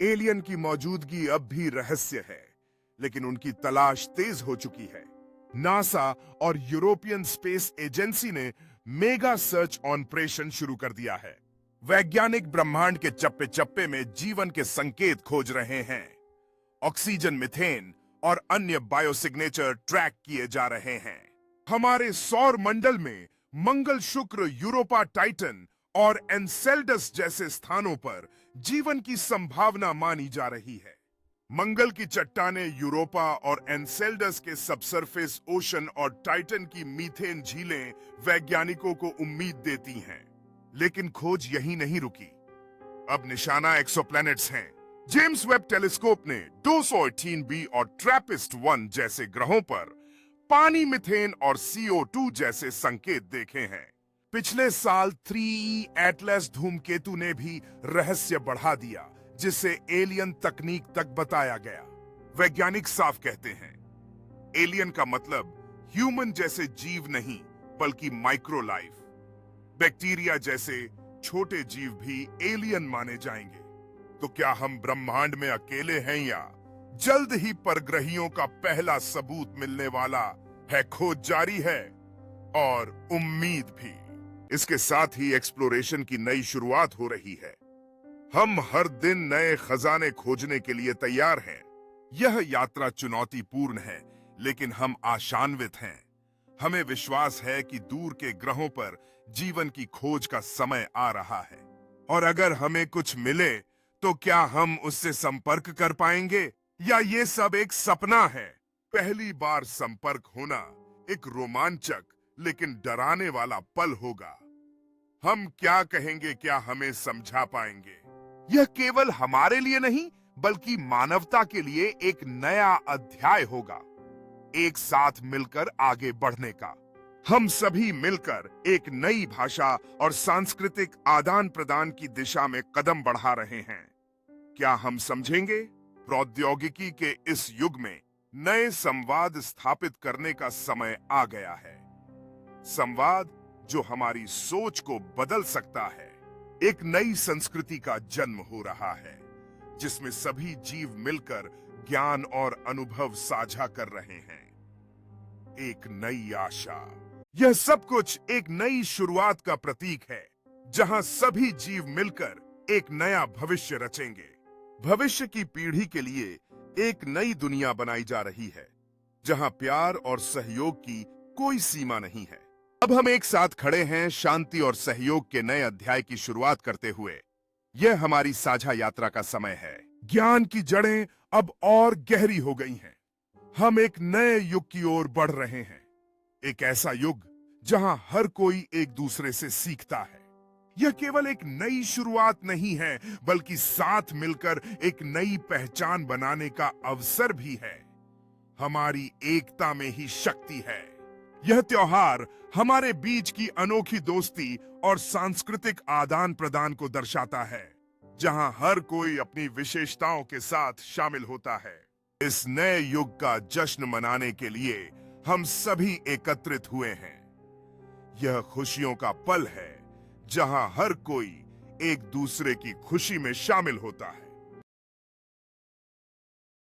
Alien की मौजूदगी अब भी रहस्य है, लेकिन उनकी तलाश तेज हो चुकी है। नासा और यूरोपियन स्पेस एजेंसी ने मेगा सर्च ऑपरेशन शुरू कर दिया है। वैज्ञानिक ब्रह्मांड के चप्पे चप्पे में जीवन के संकेत खोज रहे हैं। ऑक्सीजन, मिथेन और अन्य बायोसिग्नेचर ट्रैक किए जा रहे हैं। हमारे सौर मंडल में मंगल, शुक्र, यूरोपा, टाइटन और एनसेल्डस जैसे स्थानों पर जीवन की संभावना मानी जा रही है। मंगल की चट्टानें, यूरोपा और एनसेल्डस के सबसरफेस ओशन और टाइटन की मीथेन झीलें वैज्ञानिकों को उम्मीद देती हैं। लेकिन खोज यहीं नहीं रुकी। अब निशाना एक्सोप्लैनेट्स हैं। जेम्स वेब टेलीस्कोप ने 218b और ट्रैपिस्ट-1 जैसे ग्रहों पर पानी, मिथेन और CO2 जैसे संकेत देखे हैं। पिछले साल 3E एटलस धूमकेतु ने भी रहस्य बढ़ा दिया, जिसे एलियन तकनीक तक बताया गया। वैज्ञानिक साफ कहते हैं, एलियन का मतलब ह्यूमन जैसे जीव नहीं, बल्कि माइक्रो लाइफ। बैक्टीरिया जैसे छोटे जीव भी एलियन माने जाएंगे। तो क्या हम ब्रह्मांड में अकेले हैं, या जल्द ही परग्रहियों का पहला सबूत मिलने वाला है? खोज जारी है और उम्मीद भी। इसके साथ ही एक्सप्लोरेशन की नई शुरुआत हो रही है। हम हर दिन नए खजाने खोजने के लिए तैयार हैं। यह यात्रा चुनौतीपूर्ण है, लेकिन हम आशान्वित हैं। हमें विश्वास है कि दूर के ग्रहों पर जीवन की खोज का समय आ रहा है। और अगर हमें कुछ मिले, तो क्या हम उससे संपर्क कर पाएंगे, या ये सब एक सपना है? पहली बार संपर्क होना एक रोमांचक लेकिन डराने वाला पल होगा। हम क्या कहेंगे, क्या हमें समझा पाएंगे? यह केवल हमारे लिए नहीं, बल्कि मानवता के लिए एक नया अध्याय होगा, एक साथ मिलकर आगे बढ़ने का। हम सभी मिलकर एक नई भाषा और सांस्कृतिक आदान प्रदान की दिशा में कदम बढ़ा रहे हैं। क्या हम समझेंगे? प्रौद्योगिकी के इस युग में नए संवाद स्थापित करने का समय आ गया है। संवाद जो हमारी सोच को बदल सकता है। एक नई संस्कृति का जन्म हो रहा है, जिसमें सभी जीव मिलकर ज्ञान और अनुभव साझा कर रहे हैं। एक नई आशा। यह सब कुछ एक नई शुरुआत का प्रतीक है, जहां सभी जीव मिलकर एक नया भविष्य रचेंगे। भविष्य की पीढ़ी के लिए एक नई दुनिया बनाई जा रही है, जहां प्यार और सहयोग की कोई सीमा नहीं है। अब हम एक साथ खड़े हैं, शांति और सहयोग के नए अध्याय की शुरुआत करते हुए। यह हमारी साझा यात्रा का समय है। ज्ञान की जड़ें अब और गहरी हो गई हैं। हम एक नए युग की ओर बढ़ रहे हैं, एक ऐसा युग जहां हर कोई एक दूसरे से सीखता है। यह केवल एक नई शुरुआत नहीं है, बल्कि साथ मिलकर एक नई पहचान बनाने का अवसर भी है। हमारी एकता में ही शक्ति है। यह त्योहार हमारे बीच की अनोखी दोस्ती और सांस्कृतिक आदान प्रदान को दर्शाता है, जहां हर कोई अपनी विशेषताओं के साथ शामिल होता है। इस नए युग का जश्न मनाने के लिए हम सभी एकत्रित हुए हैं। यह खुशियों का पल है, जहां हर कोई एक दूसरे की खुशी में शामिल होता है।